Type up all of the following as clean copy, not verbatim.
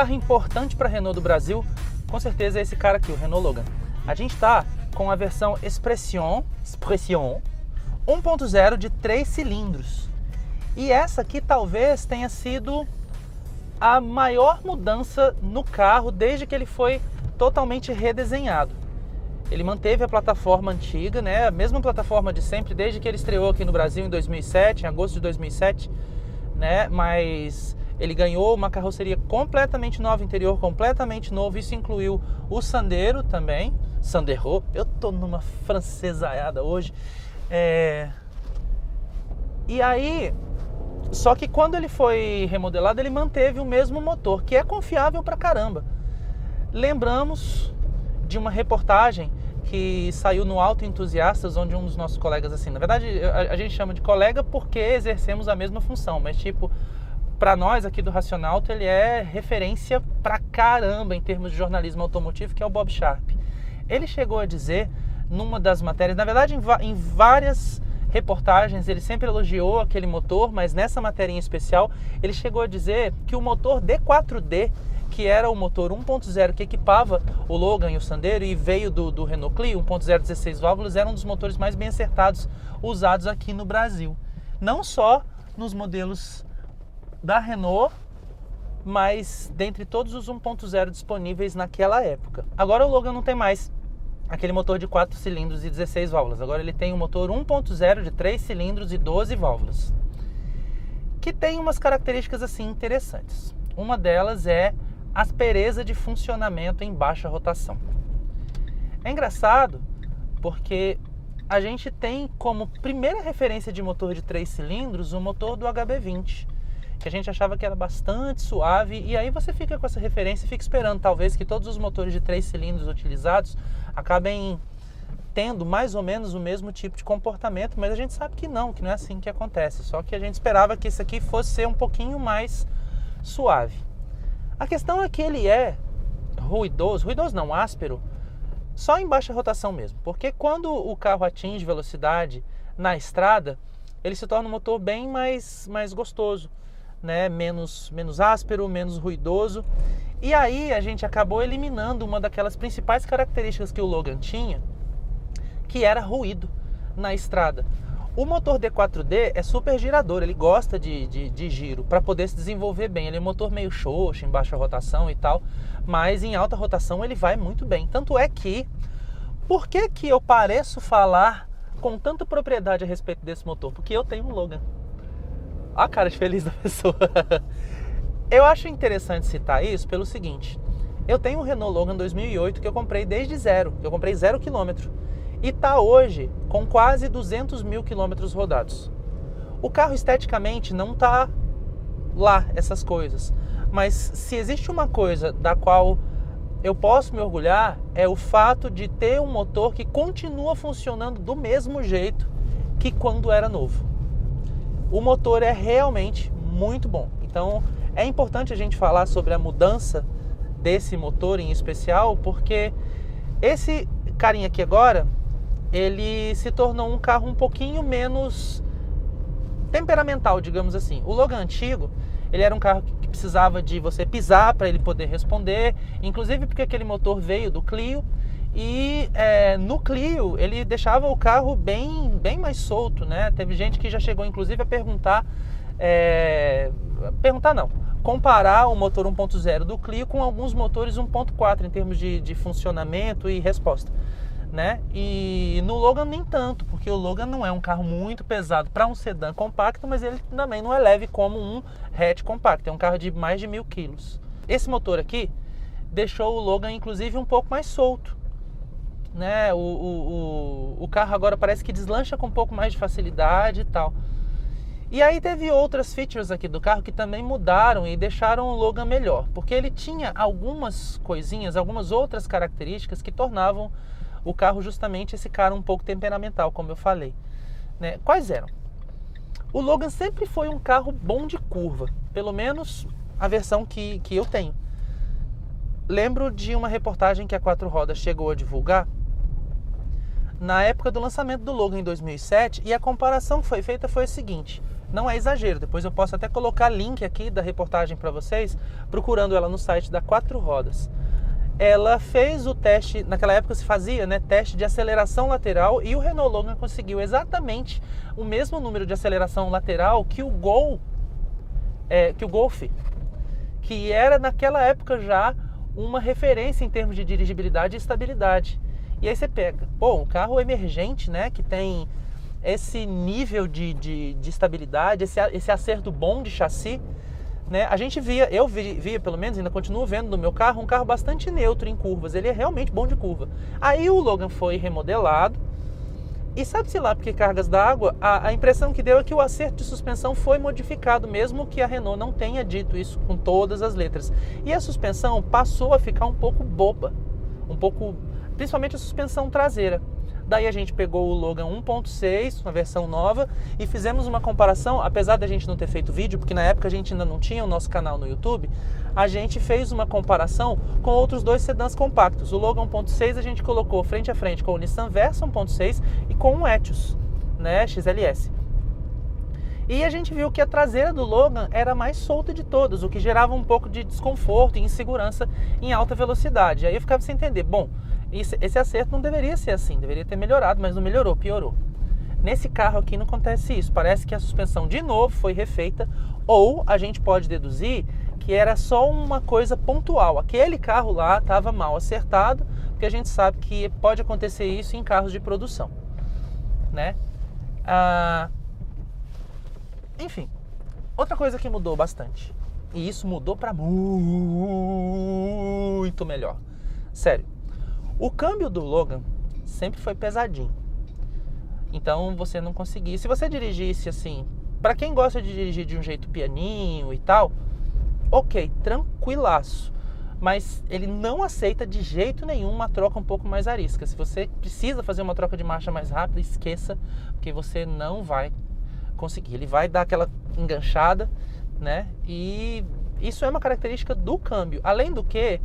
carro importante para a Renault do Brasil, com certeza é esse cara aqui, o Renault Logan. A gente está com a versão Expression 1.0 de 3 cilindros. E essa aqui talvez tenha sido a maior mudança no carro desde que ele foi totalmente redesenhado. Ele manteve a plataforma antiga, né? A mesma plataforma de sempre, desde que ele estreou aqui no Brasil em 2007, em agosto de 2007, né? Mas ele ganhou uma carroceria completamente nova, interior completamente novo. Isso incluiu o Sandero também. Sandero, eu tô numa francesaiada hoje. E aí, só que quando ele foi remodelado, ele manteve o mesmo motor, que é confiável pra caramba. Lembramos de uma reportagem que saiu no Auto Entusiastas, onde um dos nossos colegas, assim, na verdade a gente chama de colega porque exercemos a mesma função, mas tipo, para nós aqui do Racionalto, ele é referência pra caramba em termos de jornalismo automotivo, que é o Bob Sharp. Ele chegou a dizer, numa das matérias, na verdade em várias reportagens, ele sempre elogiou aquele motor, mas nessa matéria em especial, ele chegou a dizer que o motor D4D, que era o motor 1.0 que equipava o Logan e o Sandero e veio do Renault Clio, 1.0 16 válvulas, era um dos motores mais bem acertados usados aqui no Brasil. Não só nos modelos da Renault, mas dentre todos os 1.0 disponíveis naquela época. Agora o Logan não tem mais aquele motor de 4 cilindros e 16 válvulas. Agora ele tem um motor 1.0 de 3 cilindros e 12 válvulas, que tem umas características assim interessantes. Uma delas é aspereza de funcionamento em baixa rotação. É engraçado porque a gente tem como primeira referência de motor de 3 cilindros o motor do HB20, que a gente achava que era bastante suave, e aí você fica com essa referência e fica esperando talvez que todos os motores de 3 cilindros utilizados acabem tendo mais ou menos o mesmo tipo de comportamento, mas a gente sabe que não é assim que acontece, só que a gente esperava que esse aqui fosse ser um pouquinho mais suave. A questão é que ele é ruidoso não, áspero, só em baixa rotação mesmo, porque quando o carro atinge velocidade na estrada, ele se torna um motor bem mais gostoso, né? Menos áspero, menos ruidoso. E aí a gente acabou eliminando uma daquelas principais características que o Logan tinha, que era ruído na estrada. O motor D4D é super girador, ele gosta de giro para poder se desenvolver bem. Ele é um motor meio xoxo, em baixa rotação e tal, mas em alta rotação ele vai muito bem. Tanto é que, por que eu pareço falar com tanta propriedade a respeito desse motor? Porque eu tenho um Logan. Olha a cara de feliz da pessoa. Eu acho interessante citar isso pelo seguinte: eu tenho um Renault Logan 2008 que eu comprei desde zero, eu comprei 0 km. E está hoje com quase 200 mil quilômetros rodados. O carro esteticamente não está lá, essas coisas. Mas se existe uma coisa da qual eu posso me orgulhar, é o fato de ter um motor que continua funcionando do mesmo jeito que quando era novo. O motor é realmente muito bom. Então é importante a gente falar sobre a mudança desse motor em especial, porque esse carinha aqui agora, ele se tornou um carro um pouquinho menos temperamental, digamos assim. O Logan antigo, ele era um carro que precisava de você pisar para ele poder responder, inclusive porque aquele motor veio do Clio, e no Clio ele deixava o carro bem mais solto, né? Teve gente que já chegou inclusive a comparar o motor 1.0 do Clio com alguns motores 1.4 em termos de funcionamento e resposta, né? E no Logan nem tanto, porque o Logan não é um carro muito pesado para um sedã compacto, mas ele também não é leve como um hatch compacto, é um carro de mais de 1000 quilos. Esse motor aqui deixou o Logan inclusive um pouco mais solto, né? O carro agora parece que deslancha com um pouco mais de facilidade e tal. E aí teve outras features aqui do carro que também mudaram e deixaram o Logan melhor, porque ele tinha algumas coisinhas, algumas outras características que tornavam o carro justamente esse cara um pouco temperamental, como eu falei, né? Quais eram? O Logan sempre foi um carro bom de curva, pelo menos a versão que eu tenho. Lembro de uma reportagem que a Quatro Rodas chegou a divulgar na época do lançamento do Logan em 2007, e a comparação que foi feita foi a seguinte: Não é exagero, depois eu posso até colocar link aqui da reportagem para vocês, procurando ela no site da Quatro Rodas. Ela fez o teste, naquela época se fazia, né, teste de aceleração lateral, e o Renault Logan conseguiu exatamente o mesmo número de aceleração lateral que o Golf, que era naquela época já uma referência em termos de dirigibilidade e estabilidade. E aí você pega, um carro emergente, né, que tem esse nível de estabilidade, esse acerto bom de chassi, né? A gente eu via pelo menos, ainda continuo vendo no meu carro, um carro bastante neutro em curvas, ele é realmente bom de curva. Aí o Logan foi remodelado, e sabe-se lá porque cargas d'água, a impressão que deu é que o acerto de suspensão foi modificado, mesmo que a Renault não tenha dito isso com todas as letras. E a suspensão passou a ficar um pouco boba, principalmente a suspensão traseira. Daí a gente pegou o Logan 1.6, uma versão nova, e fizemos uma comparação, apesar da gente não ter feito vídeo, porque na época a gente ainda não tinha o nosso canal no YouTube, a gente fez uma comparação com outros dois sedãs compactos. O Logan 1.6 a gente colocou frente a frente com o Nissan Versa 1.6 e com o Etios, né, XLS. E a gente viu que a traseira do Logan era a mais solta de todas, o que gerava um pouco de desconforto e insegurança em alta velocidade. Aí eu ficava sem entender, esse acerto não deveria ser assim, deveria ter melhorado, mas não melhorou, piorou. Nesse carro aqui não acontece isso, parece que a suspensão de novo foi refeita, ou a gente pode deduzir que era só uma coisa pontual. Aquele carro lá estava mal acertado, porque a gente sabe que pode acontecer isso em carros de produção, né? Enfim, outra coisa que mudou bastante, e isso mudou para muito melhor, sério. O câmbio do Logan sempre foi pesadinho, então você não conseguia. Se você dirigisse assim, para quem gosta de dirigir de um jeito pianinho e tal, ok, tranquilaço, mas ele não aceita de jeito nenhum uma troca um pouco mais arisca. Se você precisa fazer uma troca de marcha mais rápida, esqueça, porque você não vai conseguir. Ele vai dar aquela enganchada, né? E isso é uma característica do câmbio. Além do que,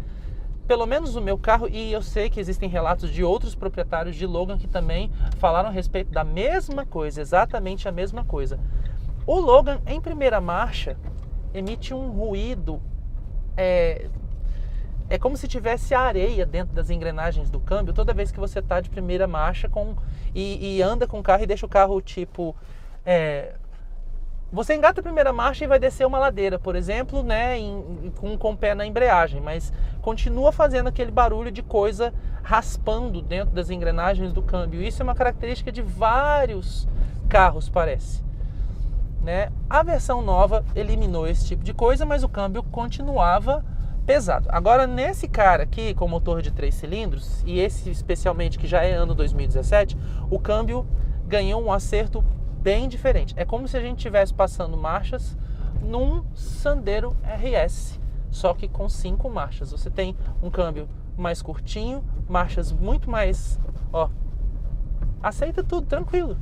pelo menos o meu carro, e eu sei que existem relatos de outros proprietários de Logan que também falaram a respeito da mesma coisa, exatamente a mesma coisa. O Logan, em primeira marcha, emite um ruído, é como se tivesse areia dentro das engrenagens do câmbio toda vez que você está de primeira marcha e anda com o carro e deixa o carro tipo... Você engata a primeira marcha e vai descer uma ladeira, por exemplo, né, com o pé na embreagem, mas continua fazendo aquele barulho de coisa raspando dentro das engrenagens do câmbio. Isso é uma característica de vários carros, parece, né? A versão nova eliminou esse tipo de coisa, mas o câmbio continuava pesado. Agora, nesse cara aqui, com motor de 3 cilindros, e esse especialmente que já é ano 2017, o câmbio ganhou um acerto bem diferente. É como se a gente estivesse passando marchas num Sandero RS, só que com 5 marchas. Você tem um câmbio mais curtinho, marchas muito mais... aceita tudo, tranquilo.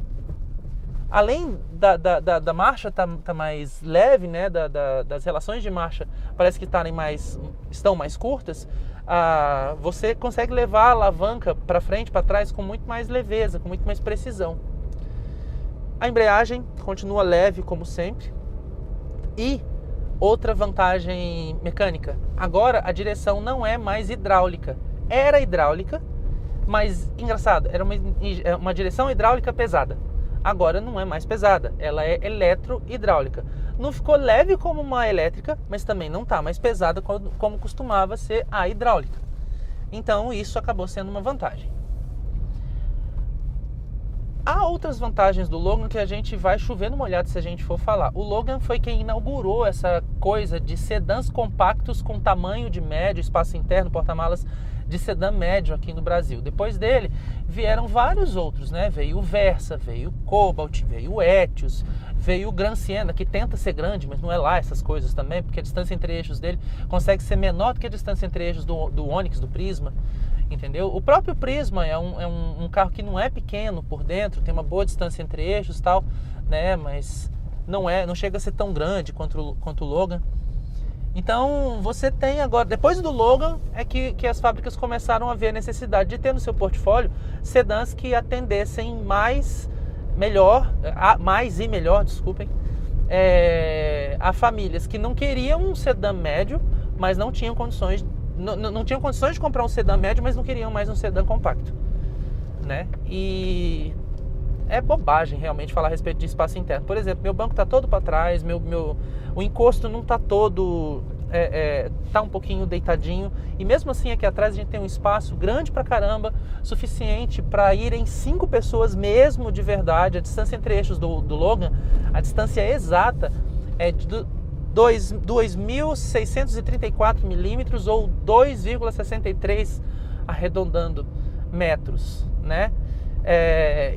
Além da marcha tá mais leve, né, das relações de marcha parece que estão mais curtas, você consegue levar a alavanca para frente, para trás com muito mais leveza, com muito mais precisão. A embreagem continua leve como sempre. E outra vantagem mecânica, agora a direção não é mais hidráulica. Era hidráulica, mas engraçado, era uma direção hidráulica pesada. Agora não é mais pesada, ela é eletro-hidráulica. Não ficou leve como uma elétrica, mas também não está mais pesada como costumava ser a hidráulica. Então isso acabou sendo uma vantagem. Há outras vantagens do Logan que a gente vai chover no molhado se a gente for falar. O Logan foi quem inaugurou essa coisa de sedãs compactos com tamanho de médio, espaço interno, porta-malas de sedã médio aqui no Brasil. Depois dele vieram vários outros, né? Veio o Versa, veio o Cobalt, veio o Etios, veio o Gran Siena, que tenta ser grande, mas não é lá essas coisas também, porque a distância entre eixos dele consegue ser menor do que a distância entre eixos do Onix, do Prisma. Entendeu? O próprio Prisma é um carro que não é pequeno por dentro, tem uma boa distância entre eixos e tal, né? Mas não chega a ser tão grande quanto o Logan. Então você tem agora, depois do Logan, é que as fábricas começaram a ver a necessidade de ter no seu portfólio sedãs que atendessem mais e melhor, a famílias que não queriam um sedã médio, mas não tinham condições, não tinham condições de comprar um sedã médio, mas não queriam mais um sedã compacto, né? E é bobagem realmente falar a respeito de espaço interno. Por exemplo, meu banco está todo para trás, o encosto não está todo, tá um pouquinho deitadinho, e mesmo assim aqui atrás a gente tem um espaço grande pra caramba, suficiente para irem 5 pessoas mesmo de verdade. A distância entre eixos do Logan, a distância exata é de 2.634 milímetros ou 2,63 arredondando metros, né?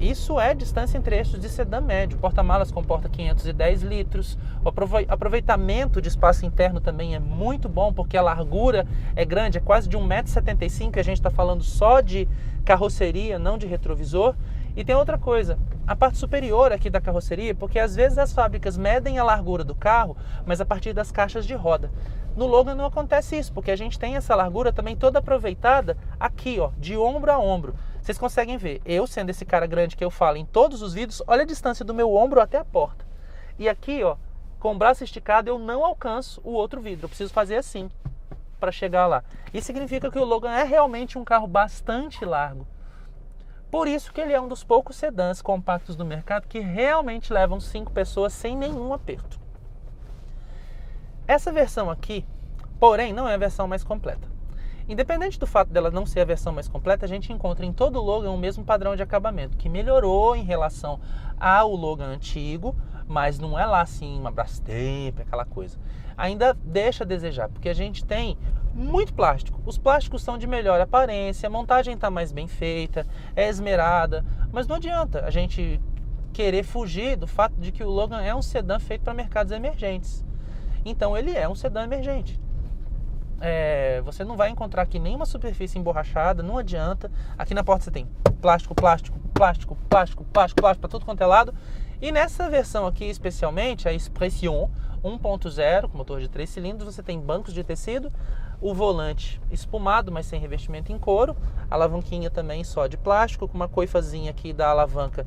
Isso é distância entre eixos de sedã médio. O porta-malas comporta 510 litros. O aproveitamento de espaço interno também é muito bom, porque a largura é grande, é quase de 1,75 m, e a gente está falando só de carroceria, não de retrovisor. E tem outra coisa, a parte superior aqui da carroceria, porque às vezes as fábricas medem a largura do carro, mas a partir das caixas de roda. No Logan não acontece isso, porque a gente tem essa largura também toda aproveitada aqui, ó, de ombro a ombro. Vocês conseguem ver, eu sendo esse cara grande que eu falo em todos os vídeos, olha a distância do meu ombro até a porta. E aqui, ó, com o braço esticado eu não alcanço o outro vidro, eu preciso fazer assim para chegar lá. Isso significa que o Logan é realmente um carro bastante largo. Por isso que ele é um dos poucos sedãs compactos do mercado que realmente levam 5 pessoas sem nenhum aperto. Essa versão aqui, porém, não é a versão mais completa. Independente do fato dela não ser a versão mais completa, a gente encontra em todo o Logan o mesmo padrão de acabamento, que melhorou em relação ao Logan antigo, mas não é lá assim uma Brastemp, aquela coisa. Ainda deixa a desejar, porque a gente tem muito plástico. Os plásticos são de melhor aparência, a montagem está mais bem feita, é esmerada, mas não adianta a gente querer fugir do fato de que o Logan é um sedã feito para mercados emergentes. Então ele é um sedã emergente. Você não vai encontrar aqui nenhuma superfície emborrachada, não adianta. Aqui na porta você tem plástico para tudo quanto é lado. E nessa versão aqui especialmente, a Expression 1.0, com motor de 3 cilindros, você tem bancos de tecido, o volante espumado, mas sem revestimento em couro, a alavanquinha também só de plástico, com uma coifazinha aqui da alavanca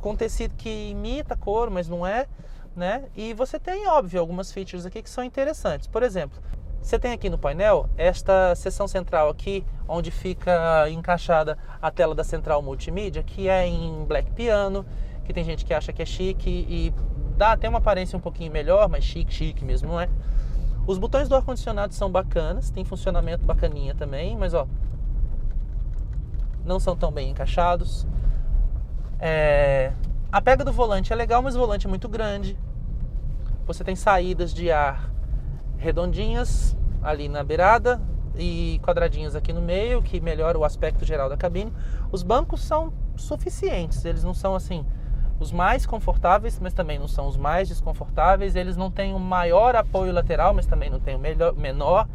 com tecido que imita couro, mas não é, né? E você tem, óbvio, algumas features aqui que são interessantes. Por exemplo, você tem aqui no painel esta seção central aqui, onde fica encaixada a tela da central multimídia, que é em black piano, que tem gente que acha que é chique e dá até uma aparência um pouquinho melhor, mas chique mesmo não é. Os botões do ar-condicionado são bacanas, tem funcionamento bacaninha também, mas ó, não são tão bem encaixados. A pega do volante é legal, mas o volante é muito grande. Você tem saídas de ar redondinhas ali na beirada e quadradinhas aqui no meio, que melhora o aspecto geral da cabine. Os bancos são suficientes, eles não são assim os mais confortáveis, mas também não são os mais desconfortáveis. Eles não têm o maior apoio lateral, mas também não têm o menor.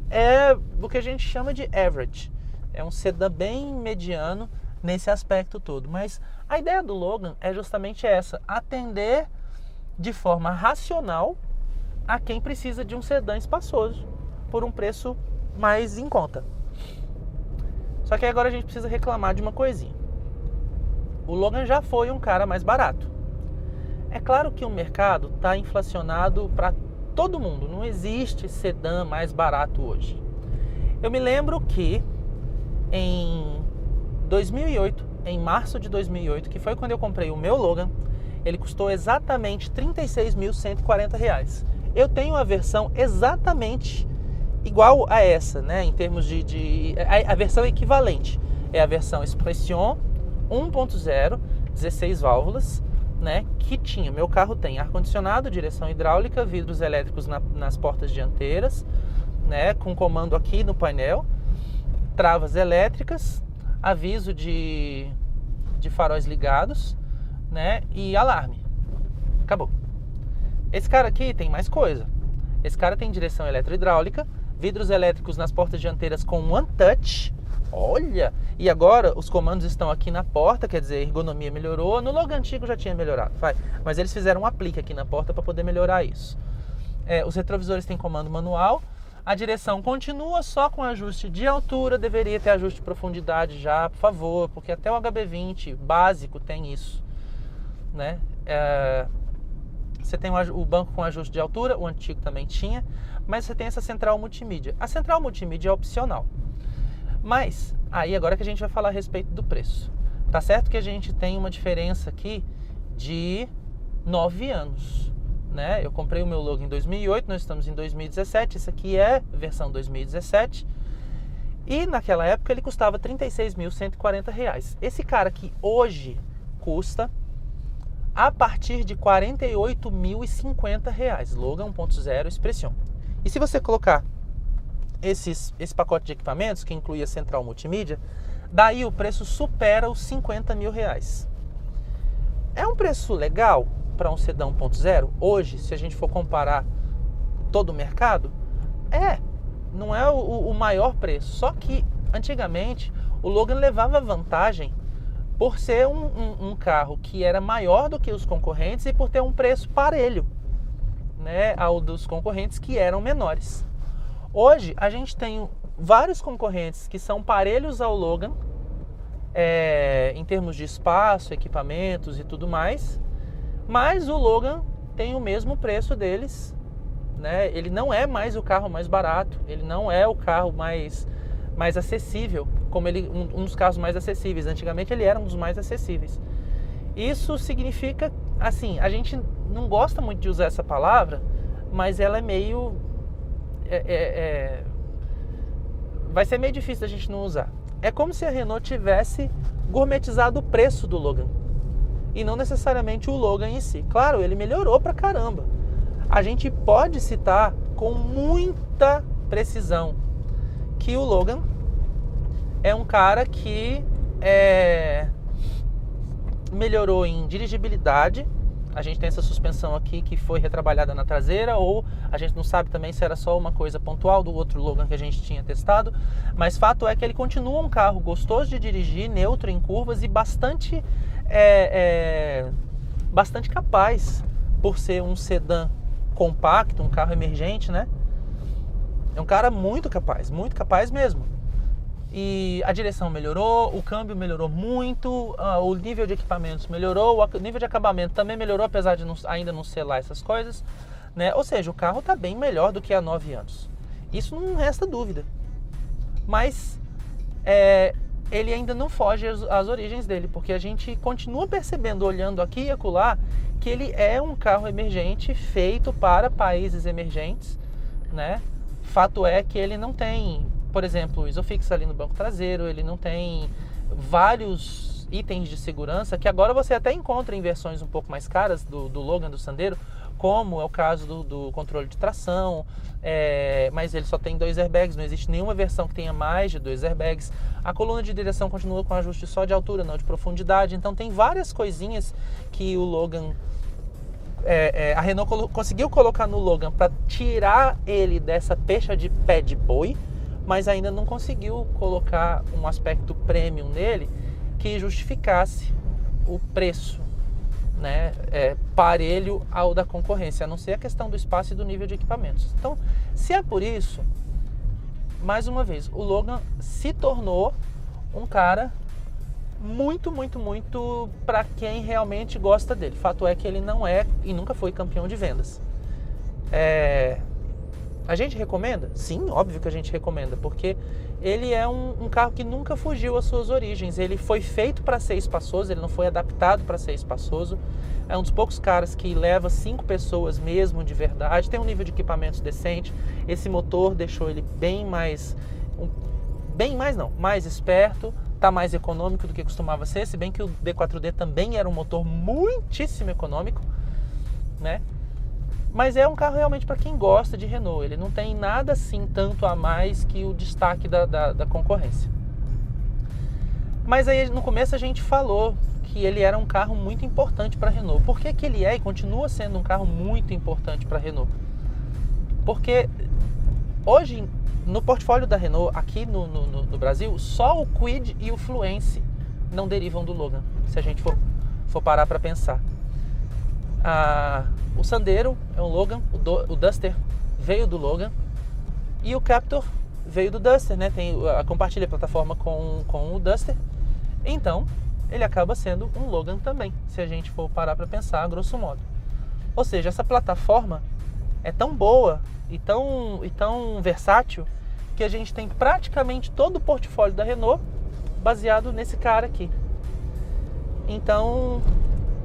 É o que a gente chama de average. É um sedã bem mediano nesse aspecto todo. Mas a ideia do Logan é justamente essa: atender de forma racional a quem precisa de um sedã espaçoso por um preço mais em conta. Só que agora a gente precisa reclamar de uma coisinha. O Logan já foi um cara mais barato. É claro que o mercado está inflacionado para todo mundo. Não existe sedã mais barato hoje. Eu me lembro que em 2008, em março de 2008, que foi quando eu comprei o meu Logan, ele custou exatamente R$ 36.140. Eu tenho a versão exatamente igual a essa, né? Em termos a versão equivalente. É a versão Expression 1.0, 16 válvulas, né? Que tinha, meu carro tem ar-condicionado, direção hidráulica, vidros elétricos nas portas dianteiras, né? Com comando aqui no painel, travas elétricas, aviso de faróis ligados, né? E alarme. Acabou. Esse cara aqui tem mais coisa. Esse cara tem direção eletro-hidráulica, vidros elétricos nas portas dianteiras com One Touch. Olha! E agora os comandos estão aqui na porta, quer dizer, a ergonomia melhorou. No Logan antigo já tinha melhorado, mas eles fizeram um aplique aqui na porta para poder melhorar isso. Os retrovisores têm comando manual. A direção continua só com ajuste de altura, deveria ter ajuste de profundidade já, por favor, porque até o HB20 básico tem isso, né? Você tem o banco com ajuste de altura, o antigo também tinha, mas você tem essa central multimídia. A central multimídia é opcional. Mas, aí agora que a gente vai falar a respeito do preço. Tá certo que a gente tem uma diferença aqui de 9 anos, né? Eu comprei o meu Logan em 2008, nós estamos em 2017, esse aqui é versão 2017. E naquela época ele custava R$ 36.140. Esse cara aqui hoje custa a partir de R$ 48.050, Logan 1.0 Expression. E se você colocar esse pacote de equipamentos, que inclui a central multimídia, daí o preço supera os R$ 50.000. É um preço legal para um sedã 1.0? Hoje, se a gente for comparar todo o mercado, não é o maior preço. Só que, antigamente, o Logan levava vantagem por ser um carro que era maior do que os concorrentes e por ter um preço parelho, né, ao dos concorrentes que eram menores. Hoje, a gente tem vários concorrentes que são parelhos ao Logan, em termos de espaço, equipamentos e tudo mais, mas o Logan tem o mesmo preço deles, né? Ele não é mais o carro mais barato, ele não é o carro mais acessível, como um dos carros mais acessíveis. Antigamente ele era um dos mais acessíveis. Isso significa, assim, a gente não gosta muito de usar essa palavra, mas ela é meio... vai ser meio difícil da gente não usar. É como se a Renault tivesse gourmetizado o preço do Logan e não necessariamente o Logan em si. Claro, ele melhorou pra caramba. A gente pode citar com muita precisão que o Logan é um cara que melhorou em dirigibilidade. A gente tem essa suspensão aqui que foi retrabalhada na traseira, ou a gente não sabe também se era só uma coisa pontual do outro Logan que a gente tinha testado, mas fato é que ele continua um carro gostoso de dirigir, neutro em curvas e bastante capaz, por ser um sedã compacto, um carro emergente, né? É um cara muito capaz mesmo. E a direção melhorou, o câmbio melhorou muito, o nível de equipamentos melhorou, o nível de acabamento também melhorou, apesar de ainda não ser lá essas coisas, né? Ou seja, o carro está bem melhor do que há 9 anos. Isso não resta dúvida. Mas ele ainda não foge às origens dele, porque a gente continua percebendo, olhando aqui e acolá, que ele é um carro emergente feito para países emergentes, né? Fato é que ele não tem, por exemplo, o Isofix ali no banco traseiro, ele não tem vários itens de segurança que agora você até encontra em versões um pouco mais caras do Logan, do Sandero, como é o caso do controle de tração, mas ele só tem 2 airbags, não existe nenhuma versão que tenha mais de 2 airbags. A coluna de direção continua com ajuste só de altura, não de profundidade, então tem várias coisinhas que o Logan... a Renault conseguiu colocar no Logan para tirar ele dessa pecha de pé de boi, mas ainda não conseguiu colocar um aspecto premium nele que justificasse o preço, né, parelho ao da concorrência, a não ser a questão do espaço e do nível de equipamentos. Então, se é por isso, mais uma vez, o Logan se tornou um cara muito para quem realmente gosta dele. Fato é que ele não é e nunca foi campeão de vendas. A gente recomenda? Sim, óbvio que a gente recomenda, porque ele é um carro que nunca fugiu às suas origens. Ele foi feito para ser espaçoso, ele não foi adaptado para ser espaçoso. É um dos poucos caras que leva 5 pessoas mesmo de verdade, tem um nível de equipamentos decente. Esse motor deixou ele mais esperto, tá mais econômico do que costumava ser, se bem que o D4D também era um motor muitíssimo econômico, né? Mas é um carro realmente para quem gosta de Renault. Ele não tem nada assim tanto a mais que o destaque da concorrência. Mas aí no começo a gente falou que ele era um carro muito importante para a Renault. Por que ele é e continua sendo um carro muito importante para a Renault? Porque hoje no portfólio da Renault, aqui no Brasil, só o Kwid e o Fluence não derivam do Logan, se a gente for parar para pensar. O Sandero é um Logan, o Duster veio do Logan e o Captur veio do Duster, né? Compartilha a plataforma com o Duster, então ele acaba sendo um Logan também, se a gente for parar para pensar, grosso modo. Ou seja, essa plataforma é tão boa e tão versátil que a gente tem praticamente todo o portfólio da Renault baseado nesse cara aqui. Então,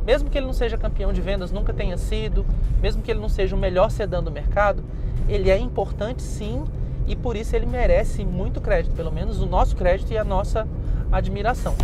mesmo que ele não seja campeão de vendas, nunca tenha sido, mesmo que ele não seja o melhor sedã do mercado, ele é importante sim, e por isso ele merece muito crédito, pelo menos o nosso crédito e a nossa admiração.